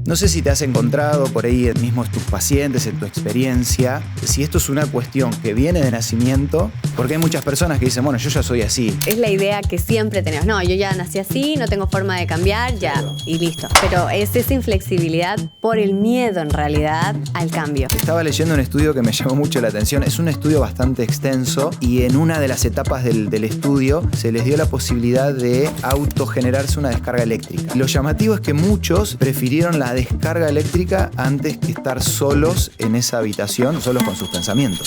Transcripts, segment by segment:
No sé si te has encontrado por ahí mismo en tus pacientes, en tu experiencia, si esto es una cuestión que viene de nacimiento, porque hay muchas personas que dicen, bueno, yo ya soy así. Es la idea que siempre tenemos. No, yo ya nací así, no tengo forma de cambiar, ya, y listo. Pero es esa inflexibilidad por el miedo, en realidad, al cambio. Estaba leyendo un estudio que me llamó mucho la atención. Es un estudio bastante extenso y en una de las etapas del estudio se les dio la posibilidad de autogenerarse una descarga eléctrica. Lo llamativo es que muchos prefirieron la descarga eléctrica antes que estar solos en esa habitación, solos con sus pensamientos.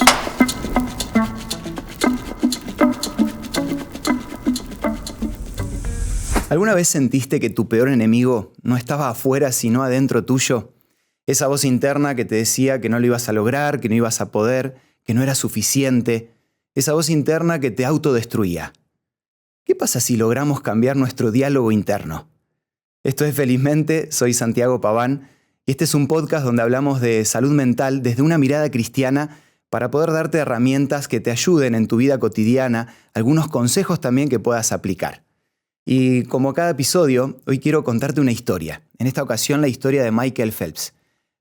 ¿Alguna vez sentiste que tu peor enemigo no estaba afuera sino adentro tuyo? Esa voz interna que te decía que no lo ibas a lograr, que no ibas a poder, que no era suficiente. Esa voz interna que te autodestruía. ¿Qué pasa si logramos cambiar nuestro diálogo interno? Esto es Felizmente, soy Santiago Paván y este es un podcast donde hablamos de salud mental desde una mirada cristiana para poder darte herramientas que te ayuden en tu vida cotidiana, algunos consejos también que puedas aplicar. Y como cada episodio, hoy quiero contarte una historia. En esta ocasión la historia de Michael Phelps.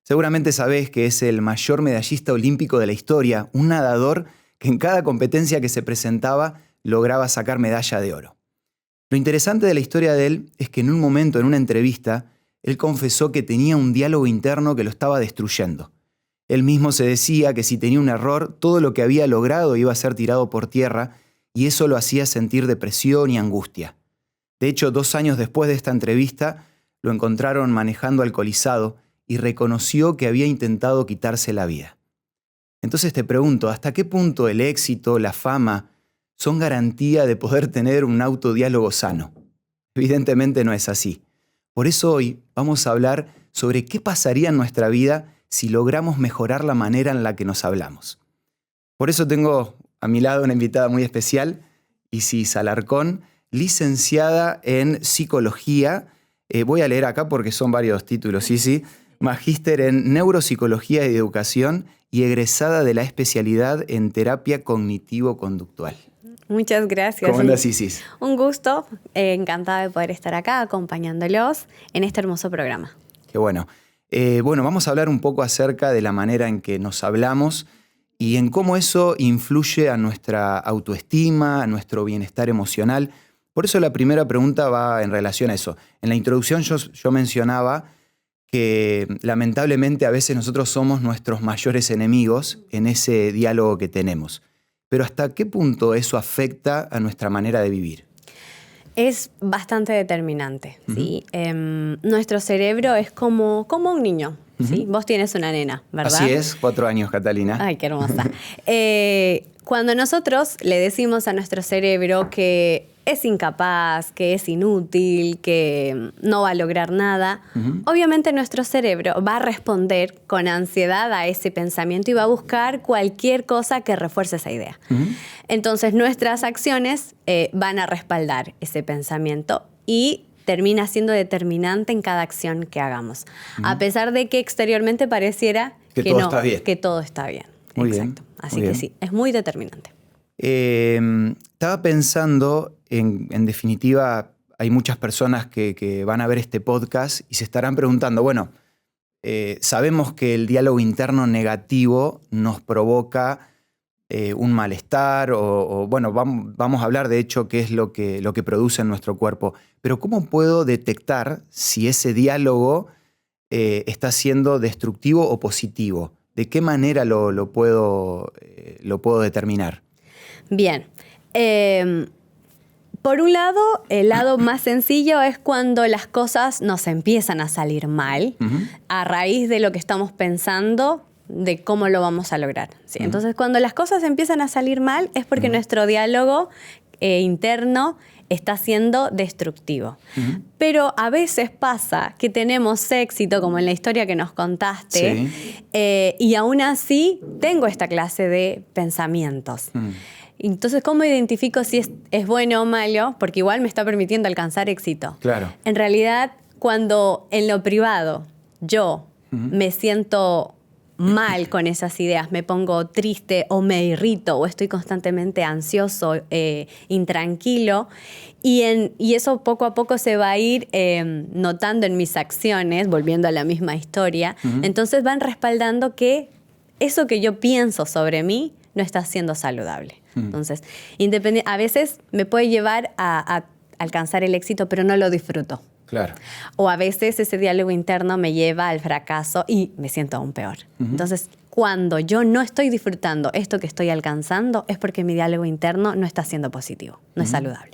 Seguramente sabés que es el mayor medallista olímpico de la historia, un nadador que en cada competencia que se presentaba lograba sacar medalla de oro. Lo interesante de la historia de él es que en un momento, en una entrevista, él confesó que tenía un diálogo interno que lo estaba destruyendo. Él mismo se decía que si tenía un error, todo lo que había logrado iba a ser tirado por tierra y eso lo hacía sentir depresión y angustia. De hecho, 2 años después de esta entrevista, lo encontraron manejando alcoholizado y reconoció que había intentado quitarse la vida. Entonces te pregunto, ¿hasta qué punto el éxito, la fama, son garantía de poder tener un autodiálogo sano? Evidentemente no es así. Por eso hoy vamos a hablar sobre qué pasaría en nuestra vida si logramos mejorar la manera en la que nos hablamos. Por eso tengo a mi lado una invitada muy especial, Isis Alarcón, licenciada en psicología. Voy a leer acá porque son varios títulos, Isis. Magíster en neuropsicología y educación y egresada de la especialidad en terapia cognitivo-conductual. Muchas gracias. ¿Cómo andas, Isis? Un gusto, encantada de poder estar acá acompañándolos en este hermoso programa. Qué bueno. Bueno, vamos a hablar un poco acerca de la manera en que nos hablamos y en cómo eso influye a nuestra autoestima, a nuestro bienestar emocional. Por eso la primera pregunta va en relación a eso. En la introducción yo mencionaba que lamentablemente a veces nosotros somos nuestros mayores enemigos en ese diálogo que tenemos. Pero ¿hasta qué punto eso afecta a nuestra manera de vivir? Es bastante determinante, ¿sí? Nuestro cerebro es como un niño, ¿sí? Vos tienes una nena, ¿verdad? Así es, 4 años, Catalina. Ay, qué hermosa. Cuando nosotros le decimos a nuestro cerebro que es incapaz, que es inútil, que no va a lograr nada, obviamente nuestro cerebro va a responder con ansiedad a ese pensamiento y va a buscar cualquier cosa que refuerce esa idea. Entonces nuestras acciones van a respaldar ese pensamiento y termina siendo determinante en cada acción que hagamos. A pesar de que exteriormente pareciera que todo está bien. Que todo está bien. Muy Exacto. bien. Así Muy que bien. sí, es muy determinante. Estaba pensando, en definitiva, hay muchas personas que van a ver este podcast y se estarán preguntando, bueno, sabemos que el diálogo interno negativo nos provoca un malestar bueno, vamos a hablar de hecho qué es lo que produce en nuestro cuerpo, pero ¿cómo puedo detectar si ese diálogo está siendo destructivo o positivo? ¿De qué manera lo puedo determinar? Bien. Por un lado, el lado más sencillo es cuando las cosas nos empiezan a salir mal a raíz de lo que estamos pensando de cómo lo vamos a lograr. ¿Sí? Entonces, cuando las cosas empiezan a salir mal es porque nuestro diálogo interno está siendo destructivo. Pero a veces pasa que tenemos éxito, como en la historia que nos contaste, y aún así tengo esta clase de pensamientos. Entonces, ¿cómo identifico si es bueno o malo? Porque igual me está permitiendo alcanzar éxito. Claro. En realidad, cuando en lo privado yo me siento mal con esas ideas, me pongo triste o me irrito o estoy constantemente ansioso, intranquilo, y eso poco a poco se va a ir notando en mis acciones, volviendo a la misma historia. Entonces van respaldando que eso que yo pienso sobre mí no está siendo saludable. Entonces, a veces me puede llevar a alcanzar el éxito, pero no lo disfruto. Claro. O a veces ese diálogo interno me lleva al fracaso y me siento aún peor. Entonces, cuando yo no estoy disfrutando esto que estoy alcanzando, es porque mi diálogo interno no está siendo positivo, no es saludable.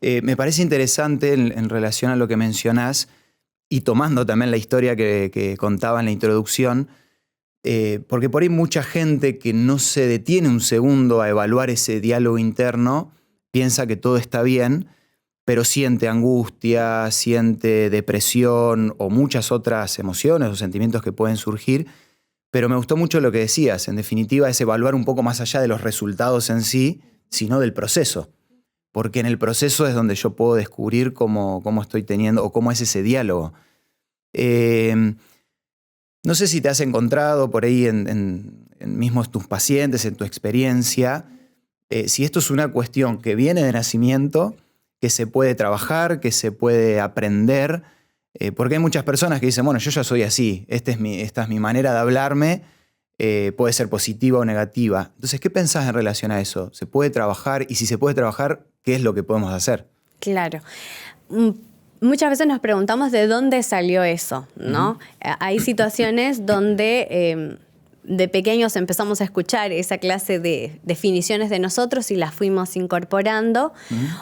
Me parece interesante en relación a lo que mencionás, y tomando también la historia que contaba en la introducción, porque por ahí mucha gente que no se detiene un segundo a evaluar ese diálogo interno piensa que todo está bien, pero siente angustia, siente depresión o muchas otras emociones o sentimientos que pueden surgir. Pero me gustó mucho lo que decías. En definitiva, es evaluar un poco más allá de los resultados en sí, sino del proceso. Porque en el proceso es donde yo puedo descubrir cómo estoy teniendo o cómo es ese diálogo. No sé si te has encontrado por ahí en mismos tus pacientes, en tu experiencia, si esto es una cuestión que viene de nacimiento, que se puede trabajar, que se puede aprender, porque hay muchas personas que dicen, bueno, yo ya soy así, esta es mi manera de hablarme, puede ser positiva o negativa. Entonces, ¿qué pensás en relación a eso? ¿Se puede trabajar? Y si se puede trabajar, ¿qué es lo que podemos hacer? Claro. Muchas veces nos preguntamos de dónde salió eso, ¿no? Hay situaciones donde de pequeños empezamos a escuchar esa clase de definiciones de nosotros y las fuimos incorporando.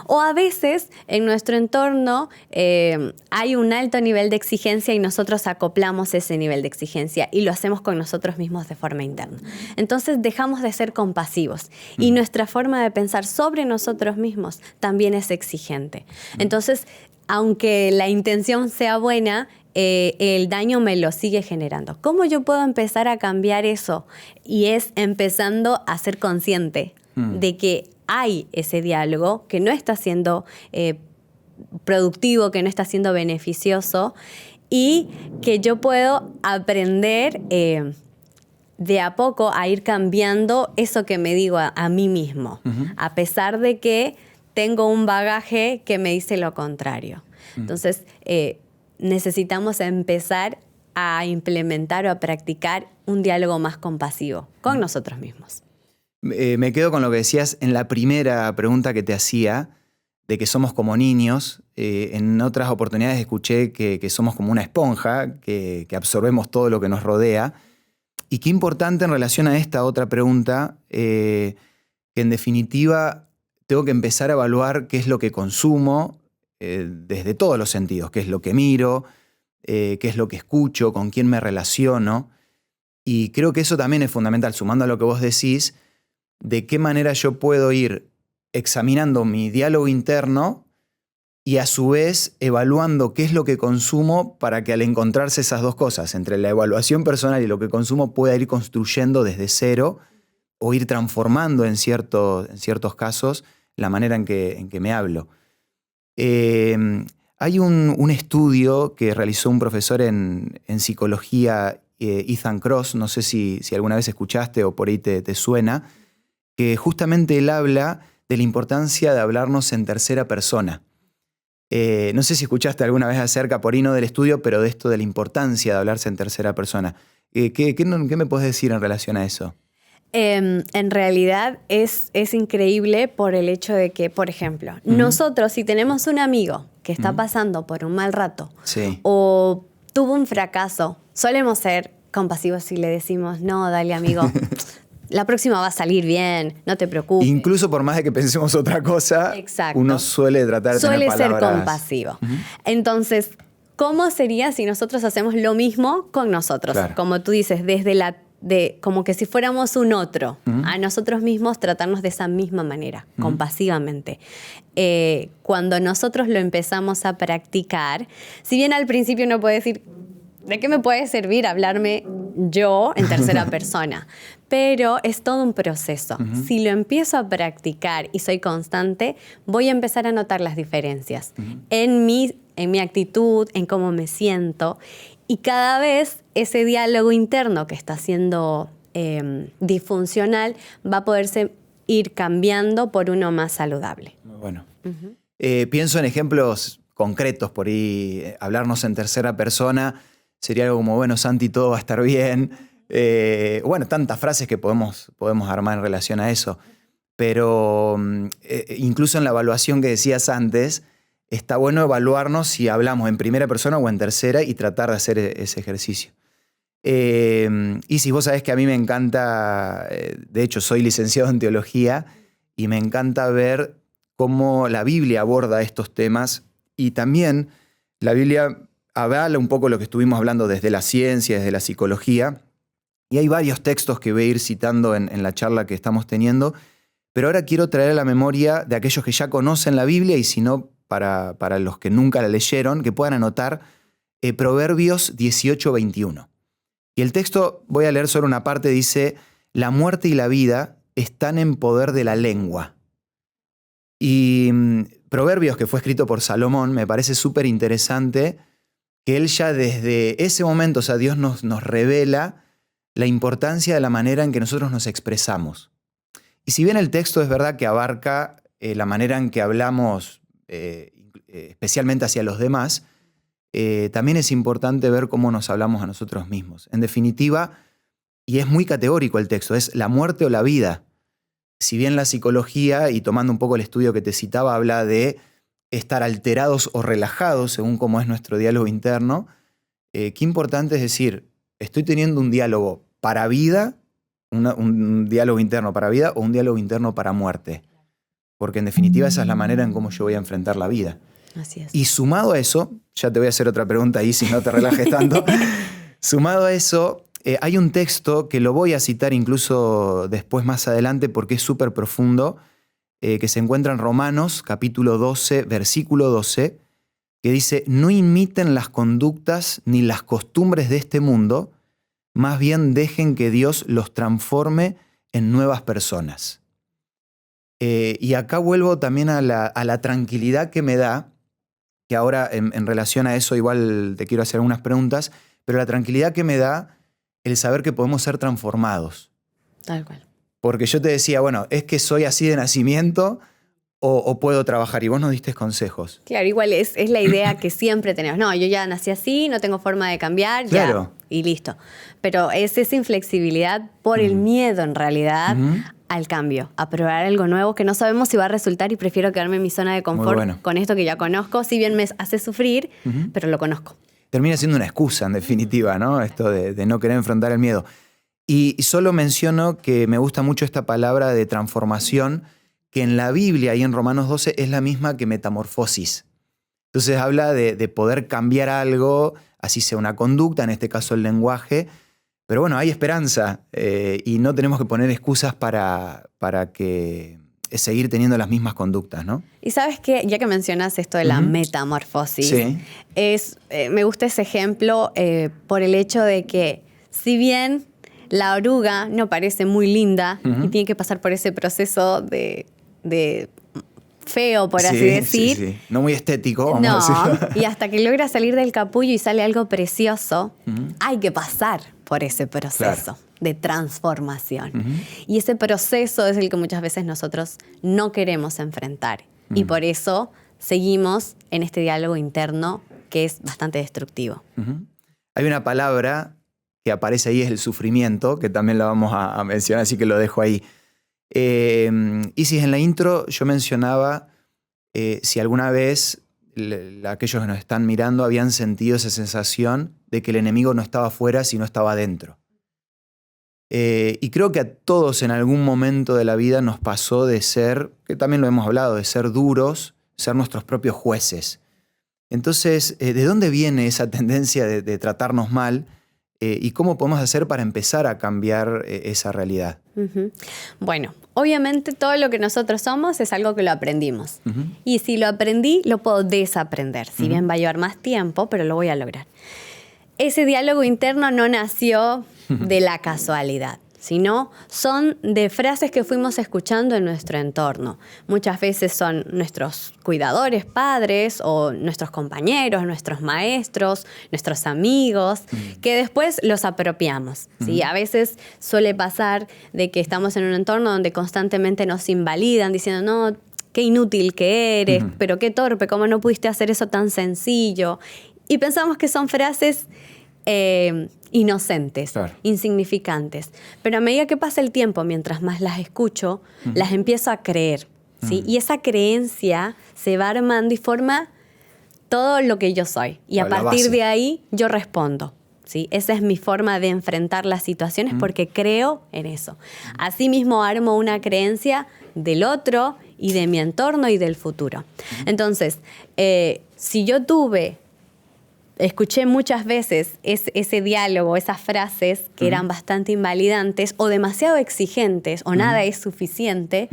O a veces en nuestro entorno hay un alto nivel de exigencia y nosotros acoplamos ese nivel de exigencia y lo hacemos con nosotros mismos de forma interna. Entonces dejamos de ser compasivos y nuestra forma de pensar sobre nosotros mismos también es exigente. Entonces, aunque la intención sea buena, el daño me lo sigue generando. ¿Cómo yo puedo empezar a cambiar eso? Y es empezando a ser consciente de que hay ese diálogo que no está siendo productivo, que no está siendo beneficioso y que yo puedo aprender de a poco a ir cambiando eso que me digo a mí mismo, a pesar de que tengo un bagaje que me dice lo contrario. Entonces, necesitamos empezar a implementar o a practicar un diálogo más compasivo con nosotros mismos. Me quedo con lo que decías en la primera pregunta que te hacía, de que somos como niños. En otras oportunidades escuché que somos como una esponja, que absorbemos todo lo que nos rodea. Y qué importante en relación a esta otra pregunta, que en definitiva tengo que empezar a evaluar qué es lo que consumo desde todos los sentidos, qué es lo que miro, qué es lo que escucho, con quién me relaciono. Y creo que eso también es fundamental, sumando a lo que vos decís, de qué manera yo puedo ir examinando mi diálogo interno y a su vez evaluando qué es lo que consumo para que al encontrarse esas dos cosas, entre la evaluación personal y lo que consumo, pueda ir construyendo desde cero o ir transformando en ciertos casos la manera en que me hablo. Hay un estudio que realizó un profesor en psicología, Ethan Kross, no sé si alguna vez escuchaste o por ahí te suena, que justamente él habla de la importancia de hablarnos en tercera persona. No sé si escuchaste alguna vez acerca, por ahí no del estudio, pero de esto de la importancia de hablarse en tercera persona. ¿Qué me puedes decir en relación a eso? En realidad es increíble por el hecho de que, por ejemplo, nosotros si tenemos un amigo que está pasando por un mal rato o tuvo un fracaso, solemos ser compasivos y le decimos, no, dale amigo, la próxima va a salir bien, no te preocupes. Incluso por más de que pensemos otra cosa, uno suele tratar de tener palabras. Suele ser compasivo. Entonces, ¿cómo sería si nosotros hacemos lo mismo con nosotros? Claro. Como tú dices, como que si fuéramos un otro, a nosotros mismos tratarnos de esa misma manera, compasivamente. Cuando nosotros lo empezamos a practicar, si bien al principio uno puede decir, ¿de qué me puede servir hablarme yo en tercera persona? Pero es todo un proceso. Si lo empiezo a practicar y soy constante, voy a empezar a notar las diferencias en mi actitud, en cómo me siento. Y cada vez ese diálogo interno que está siendo disfuncional va a poderse ir cambiando por uno más saludable. Muy bueno. Pienso en ejemplos concretos por ahí. Hablarnos en tercera persona sería algo como, bueno, Santi, todo va a estar bien. Bueno, tantas frases que podemos armar en relación a eso. Pero incluso en la evaluación que decías antes, está bueno evaluarnos si hablamos en primera persona o en tercera y tratar de hacer ese ejercicio. Y si vos sabés que a mí me encanta, de hecho soy licenciado en teología y me encanta ver cómo la Biblia aborda estos temas, y también la Biblia avala un poco lo que estuvimos hablando desde la ciencia, desde la psicología, y hay varios textos que voy a ir citando en la charla que estamos teniendo, pero ahora quiero traer a la memoria de aquellos que ya conocen la Biblia, y si no, para los que nunca la leyeron, que puedan anotar Proverbios 18:21. Y el texto, voy a leer solo una parte, dice: la muerte y la vida están en poder de la lengua. Y Proverbios, que fue escrito por Salomón, me parece súper interesante que él ya desde ese momento, o sea, Dios nos revela la importancia de la manera en que nosotros nos expresamos. Y si bien el texto es verdad que abarca la manera en que hablamos, especialmente hacia los demás, también es importante ver cómo nos hablamos a nosotros mismos. En definitiva, y es muy categórico el texto, es la muerte o la vida. Si bien la psicología, y tomando un poco el estudio que te citaba, habla de estar alterados o relajados según cómo es nuestro diálogo interno, qué importante es decir, estoy teniendo un diálogo para vida, un diálogo interno para vida o un diálogo interno para muerte. Porque en definitiva esa es la manera en cómo yo voy a enfrentar la vida. Así es. Y sumado a eso, ya te voy a hacer otra pregunta ahí si no te relajes tanto. Sumado a eso, hay un texto que lo voy a citar incluso después más adelante porque es súper profundo, que se encuentra en Romanos capítulo 12, versículo 12, que dice: no imiten las conductas ni las costumbres de este mundo, más bien dejen que Dios los transforme en nuevas personas. Y acá vuelvo también a la tranquilidad que me da, que ahora en relación a eso igual te quiero hacer algunas preguntas, pero la tranquilidad que me da el saber que podemos ser transformados. Tal cual. Porque yo te decía, bueno, ¿es que soy así de nacimiento o puedo trabajar? Y vos nos diste consejos. Claro, igual es la idea que siempre tenemos. No, yo ya nací así, no tengo forma de cambiar, claro. Ya, y listo. Pero es esa inflexibilidad por el miedo, en realidad, al cambio, a probar algo nuevo que no sabemos si va a resultar, y prefiero quedarme en mi zona de confort con esto que ya conozco, si bien me hace sufrir, pero lo conozco. Termina siendo una excusa, en definitiva, ¿no? Esto de no querer enfrentar el miedo. Y solo menciono que me gusta mucho esta palabra de transformación, que en la Biblia y en Romanos 12 es la misma que metamorfosis. Entonces habla de poder cambiar algo, así sea una conducta, en este caso el lenguaje. Pero bueno, hay esperanza y no tenemos que poner excusas para que seguir teniendo las mismas conductas, ¿no? Y sabes que, ya que mencionas esto de la metamorfosis, sí. Me gusta ese ejemplo por el hecho de que, si bien la oruga no parece muy linda y tiene que pasar por ese proceso de feo, por así decir. Sí. No muy estético, vamos a decirlo. Y hasta que logra salir del capullo y sale algo precioso, hay que pasar por ese proceso de transformación. Y ese proceso es el que muchas veces nosotros no queremos enfrentar. Y por eso seguimos en este diálogo interno que es bastante destructivo. Hay una palabra que aparece ahí, es el sufrimiento, que también la vamos a mencionar, así que lo dejo ahí. Y si en la intro yo mencionaba si alguna vez aquellos que nos están mirando habían sentido esa sensación de que el enemigo no estaba afuera, sino estaba adentro. Y creo que a todos en algún momento de la vida nos pasó de ser, que también lo hemos hablado, de ser duros, ser nuestros propios jueces. Entonces, ¿de dónde viene esa tendencia de tratarnos mal? ¿Y cómo podemos hacer para empezar a cambiar esa realidad? Bueno, obviamente todo lo que nosotros somos es algo que lo aprendimos. Y si lo aprendí, lo puedo desaprender. Si bien va a llevar más tiempo, pero lo voy a lograr. Ese diálogo interno no nació de la casualidad. sino son de frases que fuimos escuchando en nuestro entorno. Muchas veces son nuestros cuidadores, padres, o nuestros compañeros, nuestros maestros, nuestros amigos, que después los apropiamos, ¿sí? A veces suele pasar de que estamos en un entorno donde constantemente nos invalidan diciendo, no, qué inútil que eres, pero qué torpe, cómo no pudiste hacer eso tan sencillo. Y pensamos que son frases inocentes, claro, insignificantes. Pero a medida que pasa el tiempo, mientras más las escucho, las empiezo a creer, ¿sí? Y esa creencia se va armando y forma todo lo que yo soy. Y a partir de ahí yo respondo, ¿sí? Esa es mi forma de enfrentar las situaciones porque creo en eso. Asimismo armo una creencia del otro y de mi entorno y del futuro. Entonces, si yo escuché muchas veces ese diálogo, esas frases que eran bastante invalidantes o demasiado exigentes o nada es suficiente,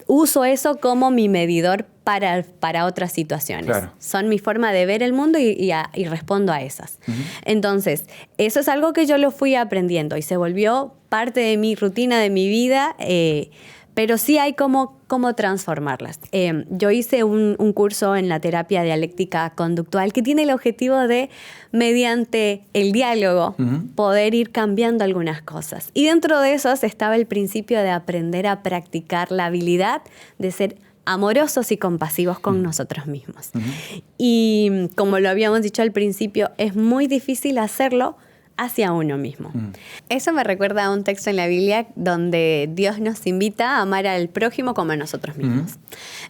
uso eso como mi medidor para otras situaciones. Claro. Son mi forma de ver el mundo y respondo a esas. Entonces, eso es algo que yo lo fui aprendiendo y se volvió parte de mi rutina, de mi vida, pero sí hay cómo transformarlas. Yo hice un curso en la terapia dialéctica conductual que tiene el objetivo de, mediante el diálogo, poder ir cambiando algunas cosas. Y dentro de esos estaba el principio de aprender a practicar la habilidad de ser amorosos y compasivos con nosotros mismos. Y como lo habíamos dicho al principio, es muy difícil hacerlo hacia uno mismo. Eso me recuerda a un texto en la Biblia donde Dios nos invita a amar al prójimo como a nosotros mismos.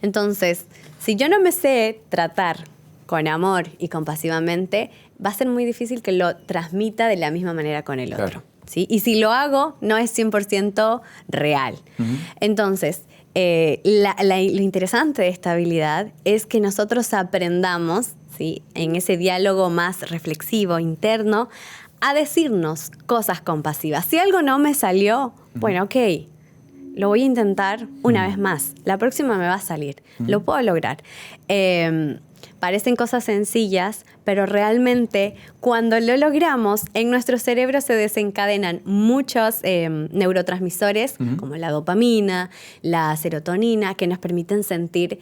Entonces, si yo no me sé tratar con amor y compasivamente, va a ser muy difícil que lo transmita de la misma manera con el otro. Claro. ¿Sí? Y si lo hago, no es 100% real. Entonces, lo interesante de esta habilidad es que nosotros aprendamos, ¿sí?, en ese diálogo más reflexivo, interno, a decirnos cosas compasivas. Si algo no me salió, bueno, ok, lo voy a intentar una vez más. La próxima me va a salir. Lo puedo lograr. Parecen cosas sencillas, pero realmente cuando lo logramos, en nuestro cerebro se desencadenan muchos neurotransmisores, como la dopamina, la serotonina, que nos permiten sentir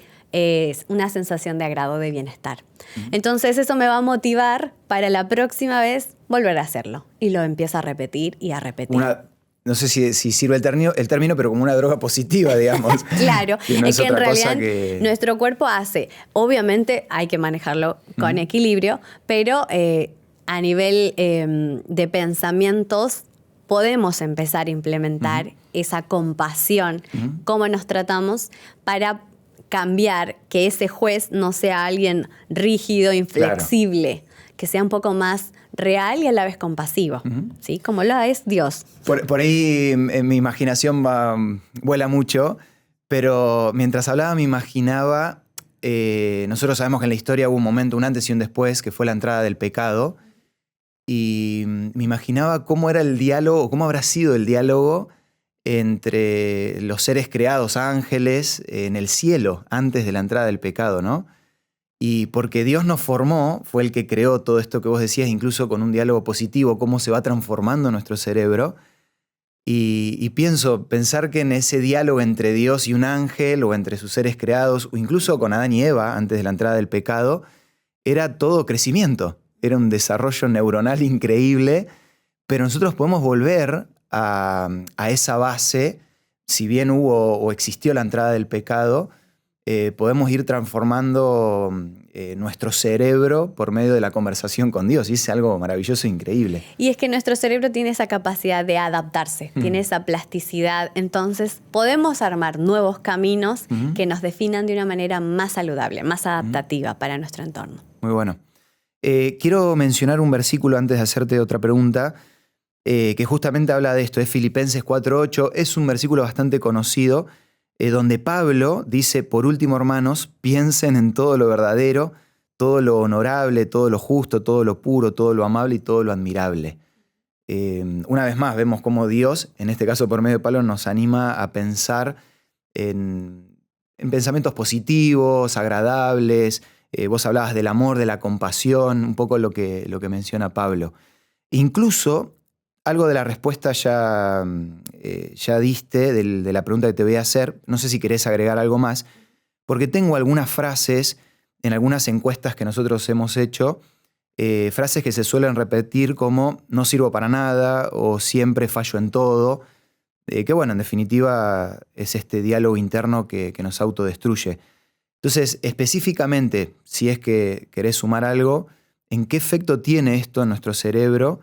una sensación de agrado, de bienestar. Entonces eso me va a motivar para la próxima vez volver a hacerlo. Y lo empiezo a repetir y a repetir. No sé si sirve el término, pero como una droga positiva, digamos. Claro, no es que en realidad nuestro cuerpo hace, obviamente hay que manejarlo con equilibrio, pero a nivel de pensamientos podemos empezar a implementar esa compasión, cómo nos tratamos, para cambiar que ese juez no sea alguien rígido, inflexible, que sea un poco más real y a la vez compasivo, ¿sí? Como lo es Dios. Por ahí mi imaginación vuela mucho, pero mientras hablaba me imaginaba, nosotros sabemos que en la historia hubo un momento, un antes y un después, que fue la entrada del pecado, y me imaginaba cómo era el diálogo, cómo habrá sido el diálogo entre los seres creados, ángeles, en el cielo, antes de la entrada del pecado, ¿no? Y porque Dios nos formó, fue el que creó todo esto que vos decías, incluso con un diálogo positivo, cómo se va transformando nuestro cerebro. Y pensar que en ese diálogo entre Dios y un ángel, o entre sus seres creados, o incluso con Adán y Eva, antes de la entrada del pecado, era todo crecimiento. Era un desarrollo neuronal increíble, pero nosotros podemos volver a esa base, si bien hubo o existió la entrada del pecado, podemos ir transformando nuestro cerebro por medio de la conversación con Dios. Y es algo maravilloso e increíble. Y es que nuestro cerebro tiene esa capacidad de adaptarse, tiene esa plasticidad. Entonces podemos armar nuevos caminos que nos definan de una manera más saludable, más adaptativa para nuestro entorno. Muy bueno. Quiero mencionar un versículo antes de hacerte otra pregunta, que justamente habla de esto. Es Filipenses 4:8. Es un versículo bastante conocido, donde Pablo dice: por último, hermanos, piensen en todo lo verdadero, todo lo honorable, todo lo justo, todo lo puro, todo lo amable y todo lo admirable. Una vez más vemos cómo Dios, en este caso por medio de Pablo, nos anima a pensar en pensamientos positivos, agradables. Vos hablabas del amor, de la compasión, un poco lo que menciona Pablo. Incluso algo de la respuesta ya diste de la pregunta que te voy a hacer. No sé si querés agregar algo más, porque tengo algunas frases en algunas encuestas que nosotros hemos hecho, frases que se suelen repetir como no sirvo para nada o siempre fallo en todo, que bueno, en definitiva es este diálogo interno que nos autodestruye. Entonces, específicamente, si es que querés sumar algo, ¿en qué efecto tiene esto en nuestro cerebro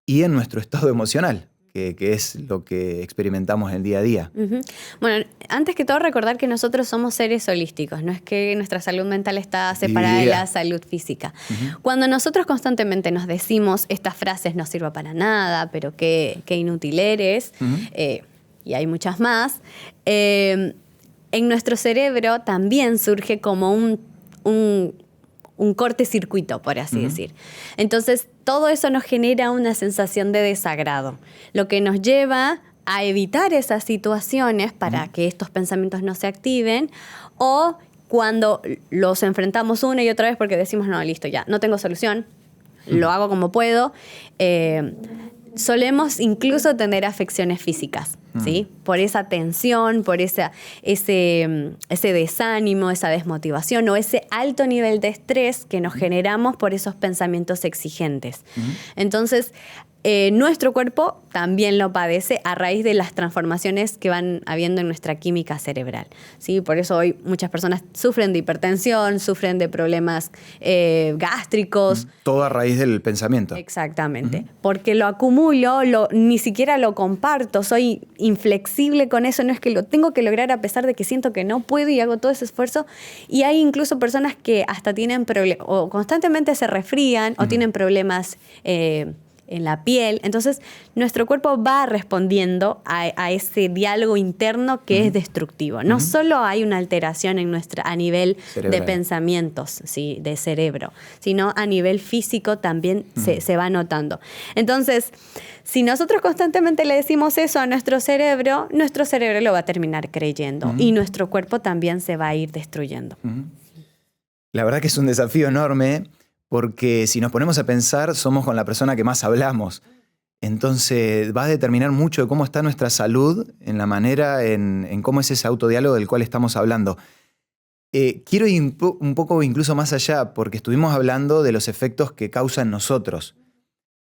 y en nuestro estado emocional? Que es lo que experimentamos en el día a día. Uh-huh. Bueno, antes que todo recordar que nosotros somos seres holísticos, no es que nuestra salud mental está separada de la salud física. Uh-huh. Cuando nosotros constantemente nos decimos estas frases no sirvo para nada, pero qué inútil eres, uh-huh. Y hay muchas más, en nuestro cerebro también surge como un cortocircuito, por así uh-huh. decir. Entonces, todo eso nos genera una sensación de desagrado, lo que nos lleva a evitar esas situaciones para uh-huh. que estos pensamientos no se activen, o cuando los enfrentamos una y otra vez porque decimos, no, listo, ya, no tengo solución, uh-huh. lo hago como puedo, solemos incluso tener afecciones físicas, ¿sí? Por esa tensión, por ese desánimo, esa desmotivación o ese alto nivel de estrés que nos generamos por esos pensamientos exigentes. Entonces, nuestro cuerpo también lo padece a raíz de las transformaciones que van habiendo en nuestra química cerebral, ¿sí? Por eso hoy muchas personas sufren de hipertensión, sufren de problemas gástricos. Todo a raíz del pensamiento. Exactamente. Porque lo acumulo, ni siquiera lo comparto, soy inflexible con eso, no es que lo tengo que lograr a pesar de que siento que no puedo y hago todo ese esfuerzo. Y hay incluso personas que hasta tienen problemas, o constantemente se resfrían, o tienen problemas en la piel. Entonces, nuestro cuerpo va respondiendo a ese diálogo interno que es destructivo. No solo hay una alteración a nivel cerebral de pensamientos, ¿sí? De cerebro, sino a nivel físico también se va notando. Entonces, si nosotros constantemente le decimos eso a nuestro cerebro lo va a terminar creyendo y nuestro cuerpo también se va a ir destruyendo. La verdad que es un desafío enorme, porque si nos ponemos a pensar, somos con la persona que más hablamos. Entonces va a determinar mucho de cómo está nuestra salud, en la manera, en cómo es ese autodiálogo del cual estamos hablando. Quiero ir un poco incluso más allá, porque estuvimos hablando de los efectos que causa en nosotros.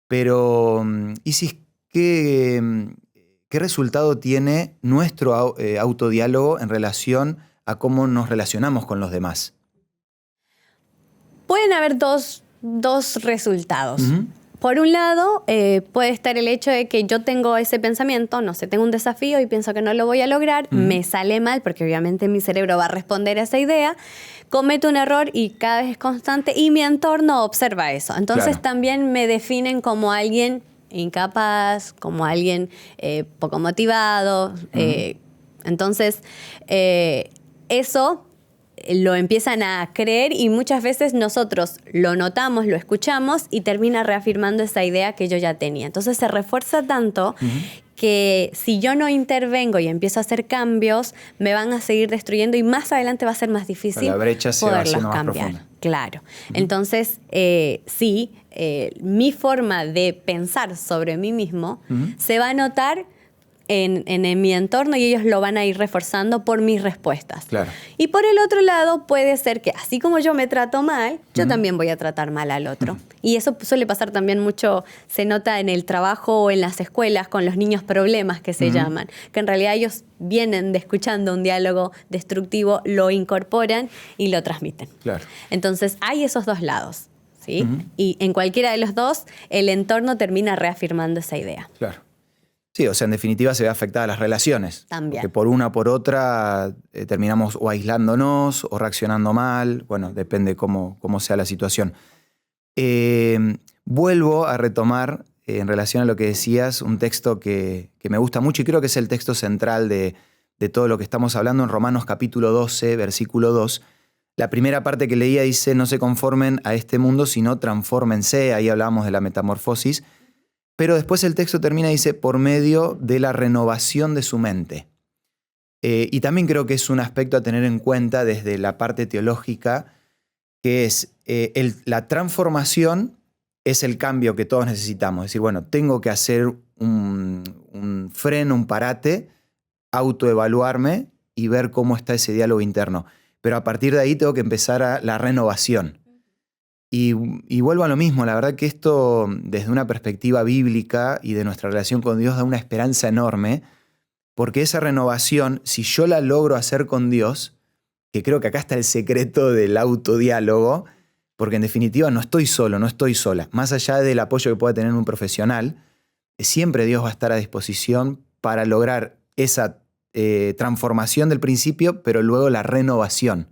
Pero, Isis, ¿qué resultado tiene nuestro autodiálogo en relación a cómo nos relacionamos con los demás? Pueden haber dos resultados. Por un lado, puede estar el hecho de que yo tengo ese pensamiento, no sé, tengo un desafío y pienso que no lo voy a lograr, me sale mal porque obviamente mi cerebro va a responder a esa idea, cometo un error y cada vez es constante y mi entorno observa eso. Entonces también me definen como alguien incapaz, como alguien poco motivado. Entonces, eso lo empiezan a creer y muchas veces nosotros lo notamos, lo escuchamos y termina reafirmando esa idea que yo ya tenía. Entonces se refuerza tanto que si yo no intervengo y empiezo a hacer cambios, me van a seguir destruyendo y más adelante va a ser más difícil la brecha se va haciendo más cambiar. Profunda. Claro. Entonces, mi forma de pensar sobre mí mismo se va a notar en mi entorno y ellos lo van a ir reforzando por mis respuestas. Claro. Y por el otro lado puede ser que así como yo me trato mal, yo también voy a tratar mal al otro. Y eso suele pasar también mucho, se nota en el trabajo o en las escuelas con los niños problemas que se llaman, que en realidad ellos vienen de escuchando un diálogo destructivo, lo incorporan y lo transmiten. Claro. Entonces hay esos dos lados, ¿sí? Y en cualquiera de los dos, el entorno termina reafirmando esa idea. Claro. Sí, o sea, en definitiva se ve afectada a las relaciones. También. Que por una o por otra terminamos o aislándonos o reaccionando mal. Bueno, depende cómo sea la situación. Vuelvo a retomar, en relación a lo que decías, un texto que me gusta mucho y creo que es el texto central de todo lo que estamos hablando en Romanos capítulo 12, versículo 2. La primera parte que leía dice, no se conformen a este mundo, sino transfórmense. Ahí hablábamos de la metamorfosis. Pero después el texto termina y dice, por medio de la renovación de su mente. Y también creo que es un aspecto a tener en cuenta desde la parte teológica, que es la transformación es el cambio que todos necesitamos. Es decir, bueno, tengo que hacer un freno, un parate, autoevaluarme y ver cómo está ese diálogo interno. Pero a partir de ahí tengo que empezar la renovación. Y vuelvo a lo mismo, la verdad que esto desde una perspectiva bíblica y de nuestra relación con Dios da una esperanza enorme, porque esa renovación, si yo la logro hacer con Dios, que creo que acá está el secreto del autodiálogo, porque en definitiva no estoy solo, no estoy sola. Más allá del apoyo que pueda tener un profesional, siempre Dios va a estar a disposición para lograr esa transformación del principio, pero luego la renovación.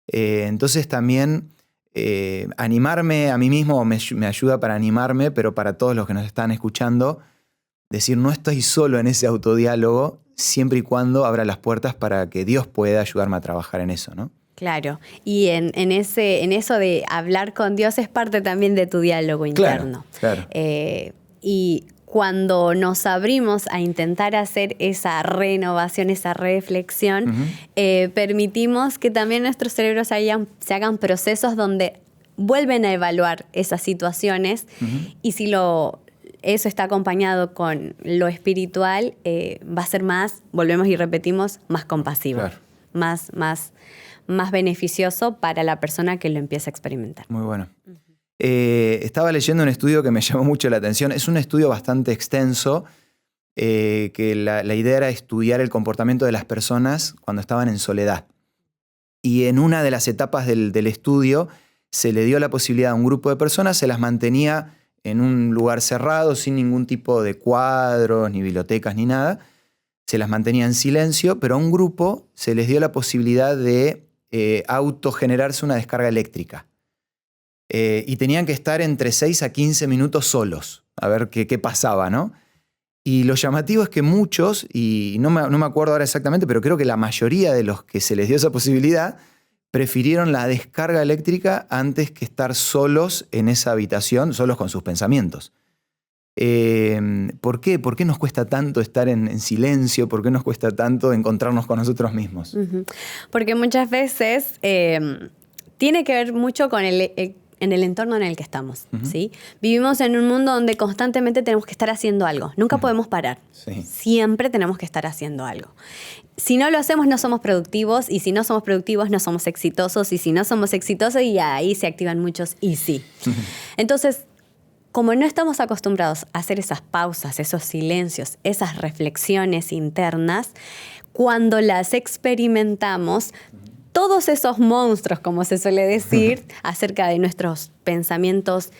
Entonces también animarme a mí mismo me ayuda para animarme, pero para todos los que nos están escuchando, decir no estoy solo en ese autodiálogo, siempre y cuando abra las puertas para que Dios pueda ayudarme a trabajar en eso, ¿no? Claro, y en eso de hablar con Dios es parte también de tu diálogo interno. Claro. Y cuando nos abrimos a intentar hacer esa renovación, esa reflexión, permitimos que también nuestros cerebros se hagan procesos donde vuelven a evaluar esas situaciones y si eso está acompañado con lo espiritual, va a ser más, volvemos y repetimos, más compasivo, más beneficioso para la persona que lo empieza a experimentar. Muy bueno. Estaba leyendo un estudio que me llamó mucho la atención. Es un estudio bastante extenso, que la idea era estudiar el comportamiento de las personas cuando estaban en soledad. Y en una de las etapas del estudio se le dio la posibilidad a un grupo de personas, se las mantenía en un lugar cerrado, sin ningún tipo de cuadros, ni bibliotecas, ni nada. Se las mantenía en silencio, pero a un grupo se les dio la posibilidad de autogenerarse una descarga eléctrica. Y tenían que estar entre 6 a 15 minutos solos, a ver qué pasaba, ¿no? Y lo llamativo es que muchos, y no me acuerdo ahora exactamente, pero creo que la mayoría de los que se les dio esa posibilidad prefirieron la descarga eléctrica antes que estar solos en esa habitación, solos con sus pensamientos. ¿Por qué? ¿Por qué nos cuesta tanto estar en silencio? ¿Por qué nos cuesta tanto encontrarnos con nosotros mismos? Porque muchas veces tiene que ver mucho con en el entorno en el que estamos, ¿sí? Vivimos en un mundo donde constantemente tenemos que estar haciendo algo. Nunca podemos parar. Sí. Siempre tenemos que estar haciendo algo. Si no lo hacemos, no somos productivos. Y si no somos productivos, no somos exitosos. Y si no somos exitosos, y ahí se activan muchos y sí. Entonces, como no estamos acostumbrados a hacer esas pausas, esos silencios, esas reflexiones internas, cuando las experimentamos, todos esos monstruos, como se suele decir, acerca de nuestros pensamientos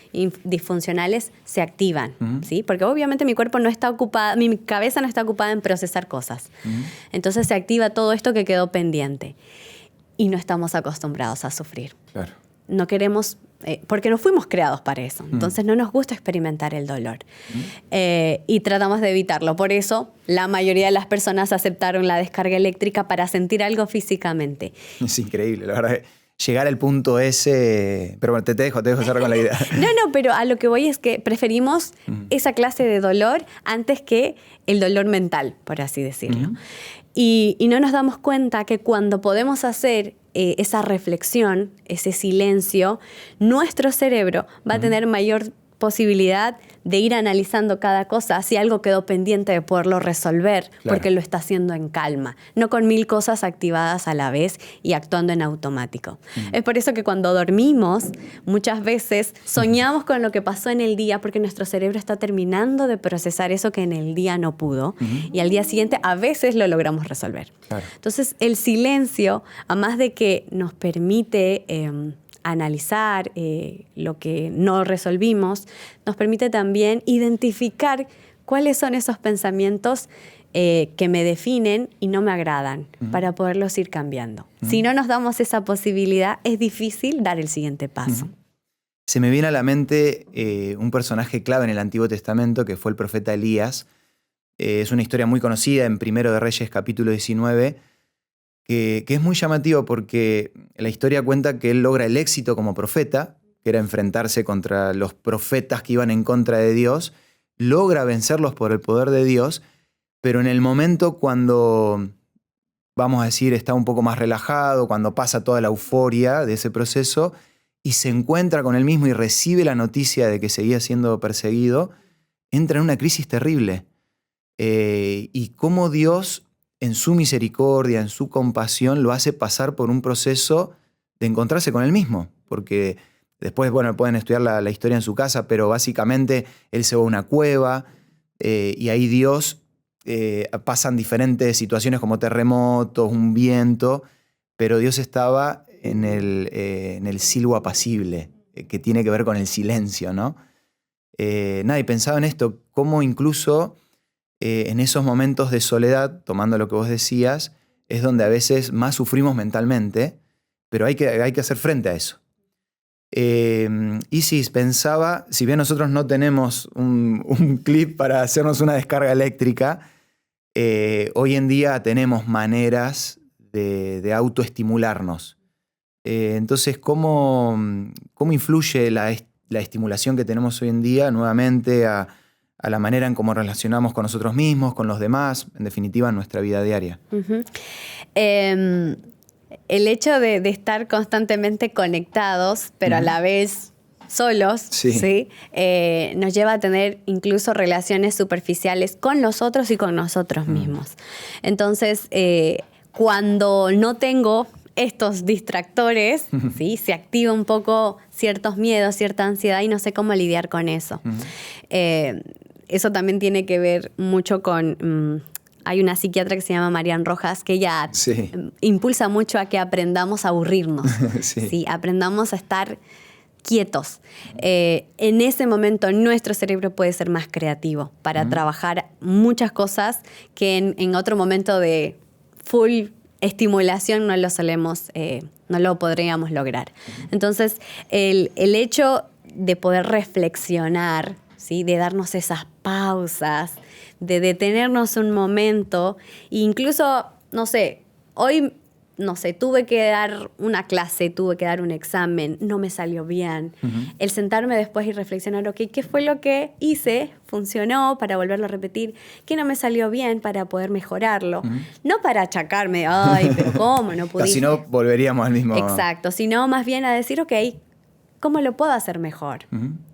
disfuncionales, se activan, ¿sí? Porque obviamente mi cuerpo no está ocupado, mi cabeza no está ocupada en procesar cosas. Entonces se activa todo esto que quedó pendiente. Y no estamos acostumbrados a sufrir. Claro. No queremos, porque no fuimos creados para eso. Entonces no nos gusta experimentar el dolor. Y tratamos de evitarlo. Por eso la mayoría de las personas aceptaron la descarga eléctrica para sentir algo físicamente. Es increíble, la verdad. Llegar al punto ese... Pero bueno, te dejo cerrar con la idea. No, pero a lo que voy es que preferimos esa clase de dolor antes que el dolor mental, por así decirlo. Y no nos damos cuenta que cuando podemos hacer esa reflexión, ese silencio, nuestro cerebro va a tener mayor posibilidad de ir analizando cada cosa, si algo quedó pendiente de poderlo resolver, claro, porque lo está haciendo en calma, no con 1000 cosas activadas a la vez y actuando en automático. Es por eso que cuando dormimos, muchas veces soñamos con lo que pasó en el día, porque nuestro cerebro está terminando de procesar eso que en el día no pudo, y al día siguiente a veces lo logramos resolver. Claro. Entonces, el silencio, además de que nos permite analizar lo que no resolvimos, nos permite también identificar cuáles son esos pensamientos que me definen y no me agradan, para poderlos ir cambiando. Si no nos damos esa posibilidad, es difícil dar el siguiente paso. Se me viene a la mente un personaje clave en el Antiguo Testamento, que fue el profeta Elías. Es una historia muy conocida en Primero de Reyes, capítulo 19, que es muy llamativo porque la historia cuenta que él logra el éxito como profeta, que era enfrentarse contra los profetas que iban en contra de Dios, logra vencerlos por el poder de Dios, pero en el momento cuando, vamos a decir, está un poco más relajado, cuando pasa toda la euforia de ese proceso, y se encuentra con él mismo y recibe la noticia de que seguía siendo perseguido, entra en una crisis terrible. Y cómo Dios, en su misericordia, en su compasión, lo hace pasar por un proceso de encontrarse con él mismo. Porque después, bueno, pueden estudiar la historia en su casa, pero básicamente él se va a una cueva y ahí Dios pasan diferentes situaciones como terremotos, un viento, pero Dios estaba en el silbo apacible, que tiene que ver con el silencio, ¿no? Y pensaba en esto, cómo incluso en esos momentos de soledad, tomando lo que vos decías, es donde a veces más sufrimos mentalmente, pero hay que hacer frente a eso. Isis, pensaba, si bien nosotros no tenemos un clip para hacernos una descarga eléctrica, hoy en día tenemos maneras de autoestimularnos. Entonces, ¿cómo influye la estimulación que tenemos hoy en día nuevamente a la manera en cómo relacionamos con nosotros mismos, con los demás, en definitiva en nuestra vida diaria? Uh-huh. El hecho de estar constantemente conectados, pero a la vez solos, ¿sí? Nos lleva a tener incluso relaciones superficiales con los otros y con nosotros mismos. Entonces, cuando no tengo estos distractores, ¿sí? Se activa un poco ciertos miedos, cierta ansiedad y no sé cómo lidiar con eso. Eso también tiene que ver mucho con... hay una psiquiatra que se llama Marian Rojas que ella impulsa mucho a que aprendamos a aburrirnos, ¿sí? Aprendamos a estar quietos. En ese momento nuestro cerebro puede ser más creativo para trabajar muchas cosas que en otro momento de full estimulación no lo podríamos lograr. Entonces, el hecho de poder reflexionar, ¿sí? De darnos esas pausas, de detenernos un momento, e incluso, hoy, tuve que dar una clase, tuve que dar un examen, no me salió bien. El sentarme después y reflexionar, ok, ¿qué fue lo que hice? ¿Funcionó? Para volverlo a repetir. ¿Qué no me salió bien? Para poder mejorarlo. No para achacarme, ay, pero ¿cómo? No pudiste. Si no, volveríamos al mismo... Exacto, sino más bien a decir, ok, ¿cómo lo puedo hacer mejor?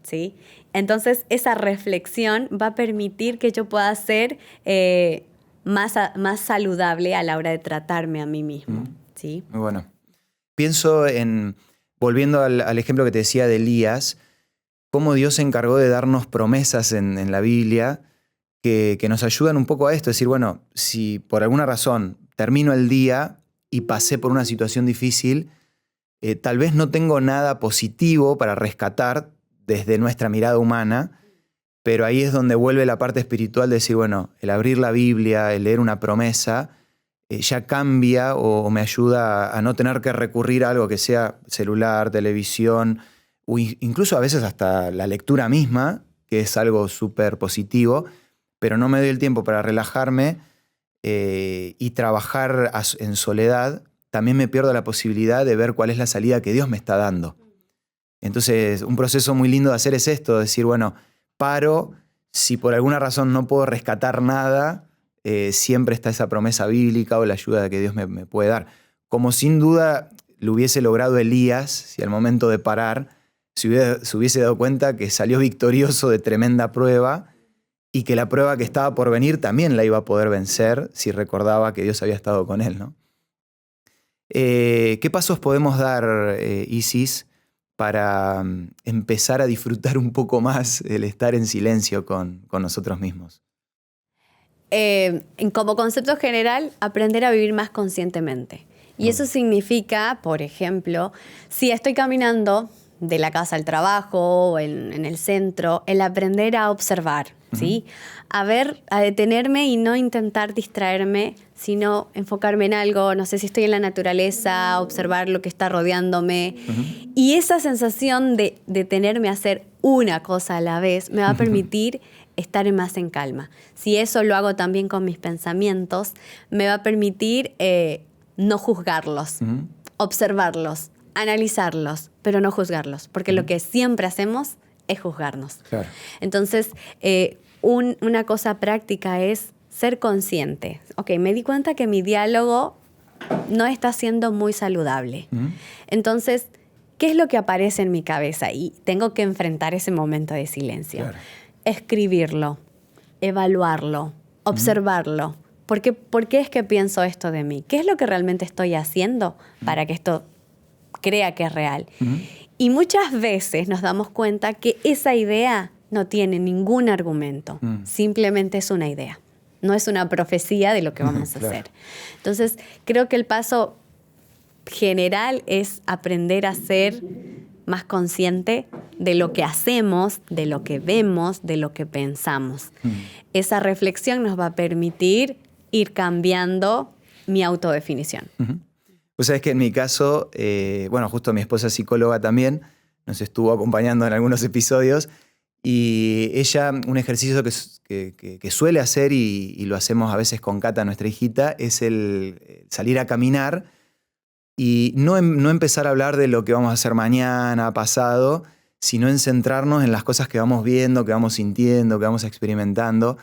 ¿Sí? Entonces, esa reflexión va a permitir que yo pueda ser más saludable a la hora de tratarme a mí mismo. ¿Sí? Muy bueno. Pienso volviendo al ejemplo que te decía de Elías, cómo Dios se encargó de darnos promesas en la Biblia que nos ayudan un poco a esto. Es decir, bueno, si por alguna razón termino el día y pasé por una situación difícil, tal vez no tengo nada positivo para rescatar desde nuestra mirada humana, pero ahí es donde vuelve la parte espiritual de decir, bueno, el abrir la Biblia, el leer una promesa, ya cambia o me ayuda a no tener que recurrir a algo que sea celular, televisión, o incluso a veces hasta la lectura misma, que es algo súper positivo, pero no me doy el tiempo para relajarme y trabajar en soledad, también me pierdo la posibilidad de ver cuál es la salida que Dios me está dando. Entonces, un proceso muy lindo de hacer es esto, decir, bueno, paro, si por alguna razón no puedo rescatar nada, siempre está esa promesa bíblica o la ayuda que Dios me puede dar. Como sin duda lo hubiese logrado Elías, si al momento de parar se hubiese dado cuenta que salió victorioso de tremenda prueba y que la prueba que estaba por venir también la iba a poder vencer si recordaba que Dios había estado con él, ¿no? ¿Qué pasos podemos dar, Isis, para empezar a disfrutar un poco más el estar en silencio con nosotros mismos? Como concepto general, aprender a vivir más conscientemente. Y eso significa, por ejemplo, si estoy caminando de la casa al trabajo o en el centro, el aprender a observar, ¿sí? A detenerme y no intentar distraerme, sino enfocarme en algo, no sé si estoy en la naturaleza, observar lo que está rodeándome. Y esa sensación de detenerme a hacer una cosa a la vez me va a permitir estar más en calma. Si eso lo hago también con mis pensamientos, me va a permitir no juzgarlos, observarlos, analizarlos, pero no juzgarlos, porque lo que siempre hacemos es juzgarnos. Claro. Entonces, una cosa práctica es ser consciente. Ok, me di cuenta que mi diálogo no está siendo muy saludable. Entonces, ¿qué es lo que aparece en mi cabeza? Y tengo que enfrentar ese momento de silencio. Claro. Escribirlo, evaluarlo, observarlo. ¿Por qué es que pienso esto de mí? ¿Qué es lo que realmente estoy haciendo para que esto crea que es real? Y muchas veces nos damos cuenta que esa idea no tiene ningún argumento. Simplemente es una idea. No es una profecía de lo que vamos a hacer. Entonces, creo que el paso general es aprender a ser más consciente de lo que hacemos, de lo que vemos, de lo que pensamos. Esa reflexión nos va a permitir ir cambiando mi autodefinición. Pues sabes que en mi caso, justo mi esposa es psicóloga también, nos estuvo acompañando en algunos episodios, y ella, un ejercicio que suele hacer, y lo hacemos a veces con Cata, nuestra hijita, es el salir a caminar y no empezar a hablar de lo que vamos a hacer mañana, pasado, sino en centrarnos en las cosas que vamos viendo, que vamos sintiendo, que vamos experimentando.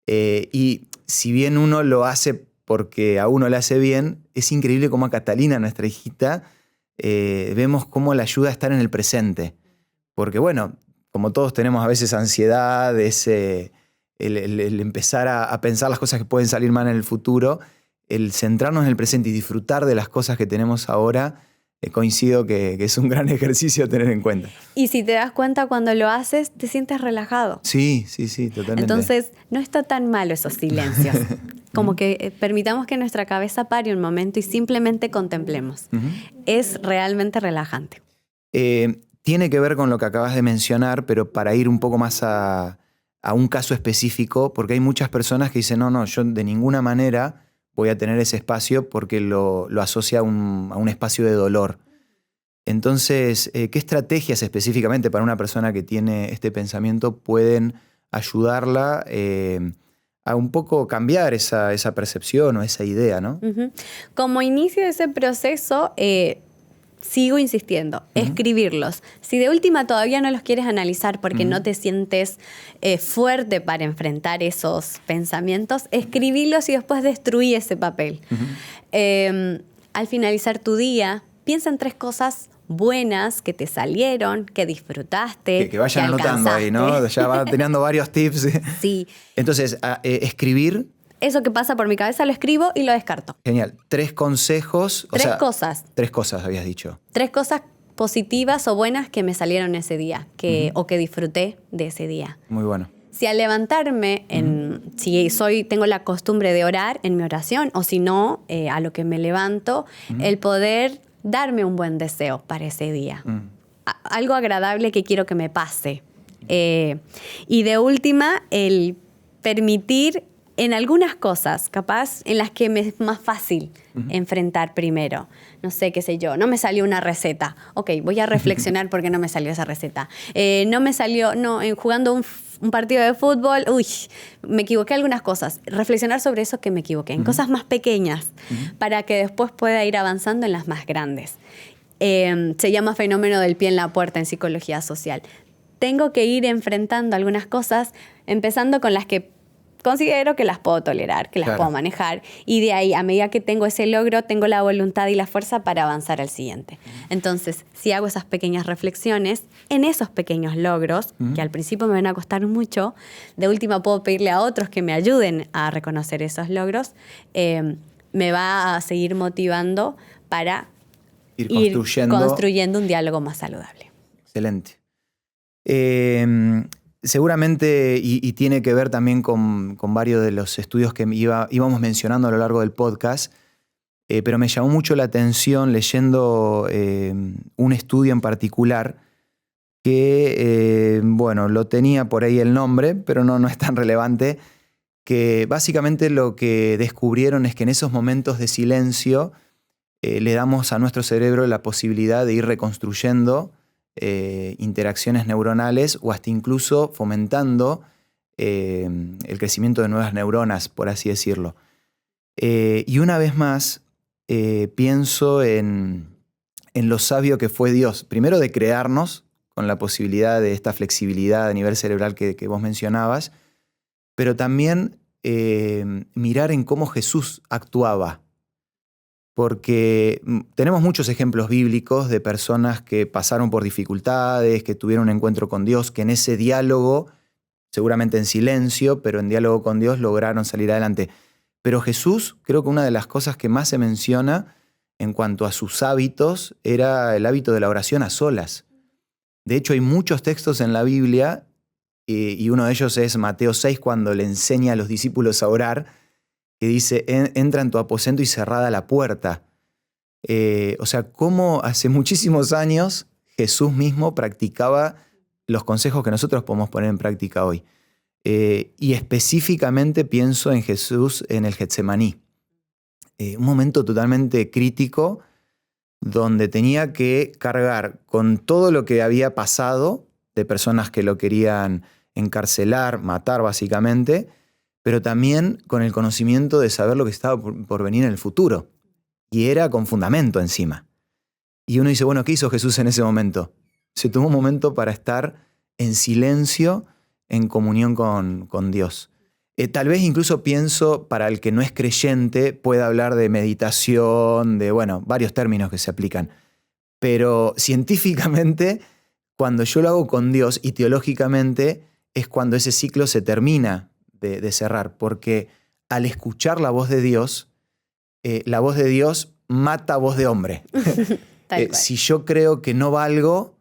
Y si bien uno lo hace porque a uno le hace bien, es increíble cómo a Catalina, nuestra hijita, vemos cómo la ayuda a estar en el presente. Porque bueno, como todos tenemos a veces ansiedad, el empezar a pensar las cosas que pueden salir mal en el futuro, el centrarnos en el presente y disfrutar de las cosas que tenemos ahora, coincido que es un gran ejercicio a tener en cuenta. Y si te das cuenta cuando lo haces, te sientes relajado. Sí, totalmente. Entonces, no está tan malo esos silencios. Como que permitamos que nuestra cabeza pare un momento y simplemente contemplemos. Es realmente relajante. Tiene que ver con lo que acabas de mencionar, pero para ir un poco más a un caso específico, porque hay muchas personas que dicen, no, yo de ninguna manera voy a tener ese espacio porque lo asocia a un espacio de dolor. Entonces, ¿qué estrategias específicamente para una persona que tiene este pensamiento pueden ayudarla a un poco cambiar esa percepción o esa idea, ¿no? Como inicio de ese proceso, sigo insistiendo, escribirlos. Si de última todavía no los quieres analizar porque no te sientes fuerte para enfrentar esos pensamientos, escribirlos y después destruí ese papel. Al finalizar tu día, piensa en 3 cosas buenas que te salieron, que disfrutaste, que vayan anotando ahí, ¿no? Ya va teniendo varios tips. Sí. Entonces, escribir. Eso que pasa por mi cabeza lo escribo y lo descarto. Genial. 3 consejos. 3 cosas. 3 cosas habías dicho. 3 cosas positivas o buenas que me salieron ese día o que disfruté de ese día. Muy bueno. Si al levantarme, tengo la costumbre de orar en mi oración, o si no, a lo que me levanto, el poder darme un buen deseo para ese día. Algo agradable que quiero que me pase. Y de última, el permitir en algunas cosas, capaz, en las que me es más fácil enfrentar primero. No sé, qué sé yo, no me salió una receta. Ok, voy a reflexionar por qué no me salió esa receta. No me salió, jugando un partido de fútbol, me equivoqué en algunas cosas. Reflexionar sobre eso que me equivoqué, en cosas más pequeñas, para que después pueda ir avanzando en las más grandes. Se llama fenómeno del pie en la puerta en psicología social. Tengo que ir enfrentando algunas cosas, empezando con las que considero que las puedo tolerar, que las puedo manejar, y de ahí, a medida que tengo ese logro, tengo la voluntad y la fuerza para avanzar al siguiente. Entonces, si hago esas pequeñas reflexiones, en esos pequeños logros, que al principio me van a costar mucho, de última puedo pedirle a otros que me ayuden a reconocer esos logros, me va a seguir motivando para ir construyendo un diálogo más saludable. Excelente. Seguramente, y tiene que ver también con varios de los estudios que íbamos mencionando a lo largo del podcast, pero me llamó mucho la atención leyendo un estudio en particular que, lo tenía por ahí el nombre, pero no es tan relevante, que básicamente lo que descubrieron es que en esos momentos de silencio le damos a nuestro cerebro la posibilidad de ir reconstruyendo interacciones neuronales o hasta incluso fomentando el crecimiento de nuevas neuronas, por así decirlo. Y una vez más pienso en lo sabio que fue Dios, primero de crearnos con la posibilidad de esta flexibilidad a nivel cerebral que vos mencionabas, pero también mirar en cómo Jesús actuaba. porque tenemos muchos ejemplos bíblicos de personas que pasaron por dificultades, que tuvieron un encuentro con Dios, que en ese diálogo, seguramente en silencio, pero en diálogo con Dios lograron salir adelante. Pero Jesús, creo que una de las cosas que más se menciona en cuanto a sus hábitos era el hábito de la oración a solas. De hecho, hay muchos textos en la Biblia, y uno de ellos es Mateo 6, cuando le enseña a los discípulos a orar, que dice, entra en tu aposento y cerrada la puerta. O sea, cómo hace muchísimos años Jesús mismo practicaba los consejos que nosotros podemos poner en práctica hoy. Y específicamente pienso en Jesús en el Getsemaní. Un momento totalmente crítico donde tenía que cargar con todo lo que había pasado de personas que lo querían encarcelar, matar básicamente, pero también con el conocimiento de saber lo que estaba por venir en el futuro. Y era con fundamento encima. Y uno dice, bueno, ¿qué hizo Jesús en ese momento? Se tomó un momento para estar en silencio, en comunión con Dios. Tal vez incluso pienso, para el que no es creyente, pueda hablar de meditación, de, bueno, varios términos que se aplican. Pero científicamente, cuando yo lo hago con Dios y teológicamente, es cuando ese ciclo se termina de cerrar. Porque al escuchar la voz de Dios mata voz de hombre. Si yo creo que no valgo,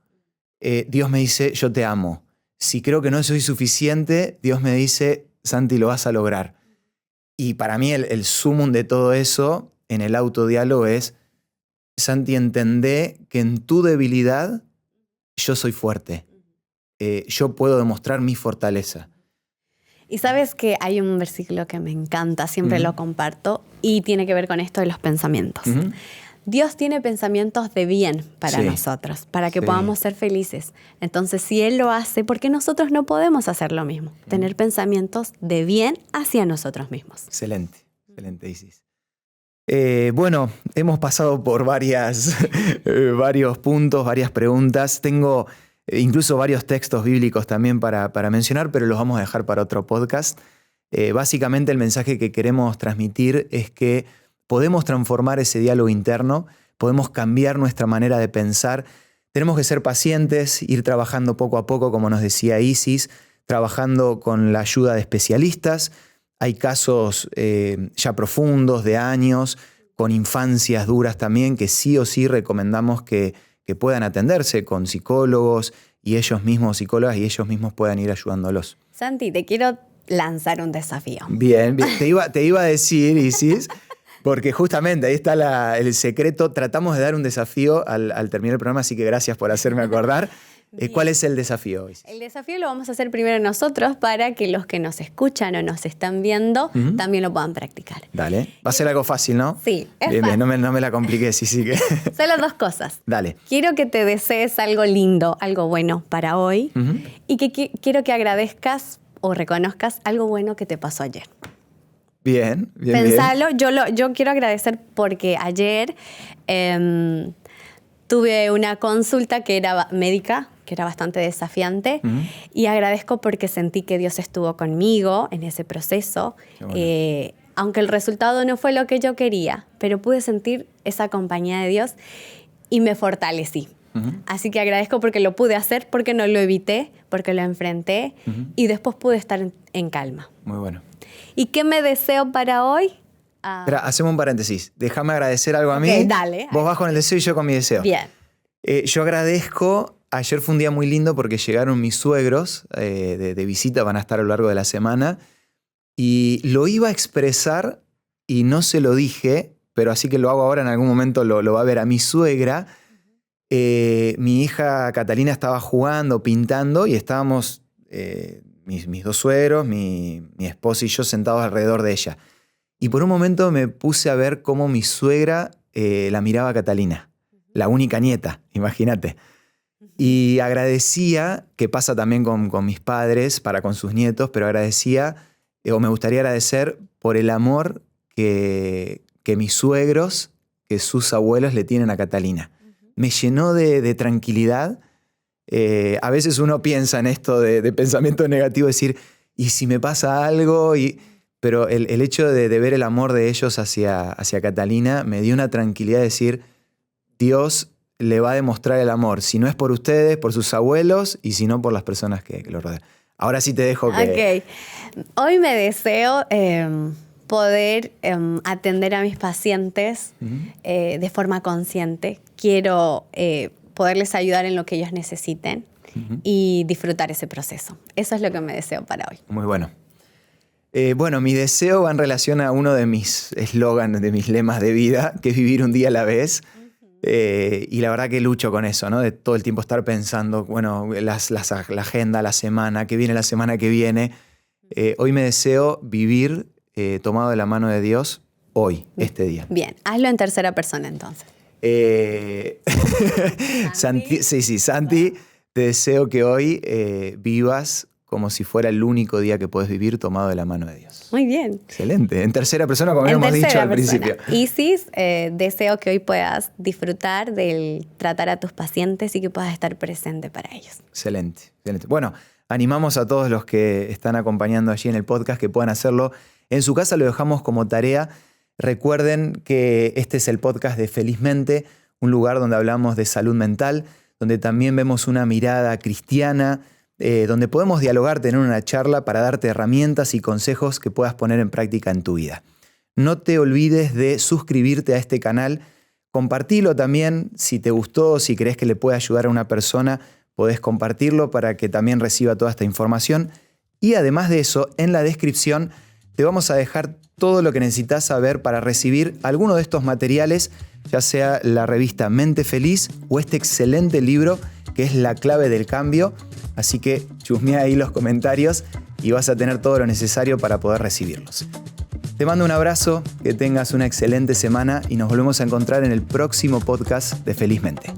Dios me dice, yo te amo. Si creo que no soy suficiente, Dios me dice, Santi, lo vas a lograr. Y para mí el sumum de todo eso en el autodiálogo es, Santi, entendé que en tu debilidad yo soy fuerte. Yo puedo demostrar mi fortaleza. Y sabes que hay un versículo que me encanta, siempre lo comparto, y tiene que ver con esto de los pensamientos. Dios tiene pensamientos de bien para nosotros, para que podamos ser felices. Entonces, si Él lo hace, ¿por qué nosotros no podemos hacer lo mismo? Tener pensamientos de bien hacia nosotros mismos. Excelente, Isis. Bueno, hemos pasado por varios puntos, varias preguntas. Tengo incluso varios textos bíblicos también para mencionar, pero los vamos a dejar para otro podcast. Básicamente el mensaje que queremos transmitir es que podemos transformar ese diálogo interno, podemos cambiar nuestra manera de pensar. Tenemos que ser pacientes, ir trabajando poco a poco, como nos decía Isis, trabajando con la ayuda de especialistas. Hay casos ya profundos, de años, con infancias duras también, que sí o sí recomendamos que puedan atenderse con psicólogos y ellos mismos, psicólogas, y ellos mismos puedan ir ayudándolos. Santi, te quiero lanzar un desafío. Bien. Te iba a decir, Isis, porque justamente ahí está el secreto. Tratamos de dar un desafío al terminar el programa, así que gracias por hacerme acordar. ¿Cuál es el desafío, Isis? El desafío lo vamos a hacer primero nosotros para que los que nos escuchan o nos están viendo también lo puedan practicar. Dale. Va a ser algo fácil, ¿no? Sí, es bien, fácil. No me la compliques, sí que... Solo dos cosas. Dale. Quiero que te desees algo lindo, algo bueno para hoy y que quiero que agradezcas o reconozcas algo bueno que te pasó ayer. Bien. Pensalo. Yo quiero agradecer porque ayer tuve una consulta que era médica, que era bastante desafiante, y agradezco porque sentí que Dios estuvo conmigo en ese proceso. Bueno. Aunque el resultado no fue lo que yo quería, pero pude sentir esa compañía de Dios y me fortalecí. Así que agradezco porque lo pude hacer, porque no lo evité, porque lo enfrenté y después pude estar en calma. Muy bueno. ¿Y qué me deseo para hoy? Espera, hacemos un paréntesis. Déjame agradecer algo a mí. Dale. Vos vas con el deseo y yo con mi deseo. Bien. Yo agradezco. Ayer fue un día muy lindo porque llegaron mis suegros de visita, van a estar a lo largo de la semana. Y lo iba a expresar y no se lo dije, pero así que lo hago ahora, en algún momento lo va a ver a mi suegra. Mi hija Catalina estaba jugando, pintando, y estábamos mis dos suegros, mi esposa y yo sentados alrededor de ella. Y por un momento me puse a ver cómo mi suegra la miraba a Catalina, la única nieta, imagínate. Y agradecía, que pasa también con mis padres, para con sus nietos, pero agradecía, o me gustaría agradecer por el amor que mis suegros, que sus abuelos le tienen a Catalina. Me llenó de tranquilidad. A veces uno piensa en esto de pensamiento negativo, decir, ¿y si me pasa algo? pero el hecho de ver el amor de ellos hacia Catalina me dio una tranquilidad de decir, Dios le va a demostrar el amor, si no es por ustedes, por sus abuelos, y si no por las personas que lo rodean. Ahora sí te dejo que... Ok. Hoy me deseo poder atender a mis pacientes de forma consciente. Quiero poderles ayudar en lo que ellos necesiten y disfrutar ese proceso. Eso es lo que me deseo para hoy. Muy bueno. Bueno, mi deseo va en relación a uno de mis eslogans, de mis lemas de vida, que es vivir un día a la vez. Y la verdad que lucho con eso, ¿no? De todo el tiempo estar pensando, bueno, la agenda, la semana, qué viene la semana que viene. Hoy me deseo vivir tomado de la mano de Dios hoy, este día. Bien, hazlo en tercera persona entonces. Santi, te deseo que hoy vivas como si fuera el único día que puedes vivir tomado de la mano de Dios. Muy bien. Excelente. En tercera persona, como habíamos dicho al principio. Isis, deseo que hoy puedas disfrutar del tratar a tus pacientes y que puedas estar presente para ellos. Excelente, excelente. Bueno, animamos a todos los que están acompañando allí en el podcast que puedan hacerlo en su casa. Lo dejamos como tarea. Recuerden que este es el podcast de Felizmente, un lugar donde hablamos de salud mental, donde también vemos una mirada cristiana, donde podemos dialogar, tener una charla para darte herramientas y consejos que puedas poner en práctica en tu vida. No te olvides de suscribirte a este canal, compartilo también si te gustó, si crees que le puede ayudar a una persona, podés compartirlo para que también reciba toda esta información. Y además de eso, en la descripción te vamos a dejar todo lo que necesitas saber para recibir alguno de estos materiales, ya sea la revista Mente Feliz o este excelente libro que es La Clave del Cambio. Así que chusmea ahí los comentarios y vas a tener todo lo necesario para poder recibirlos. Te mando un abrazo, que tengas una excelente semana y nos volvemos a encontrar en el próximo podcast de Felizmente.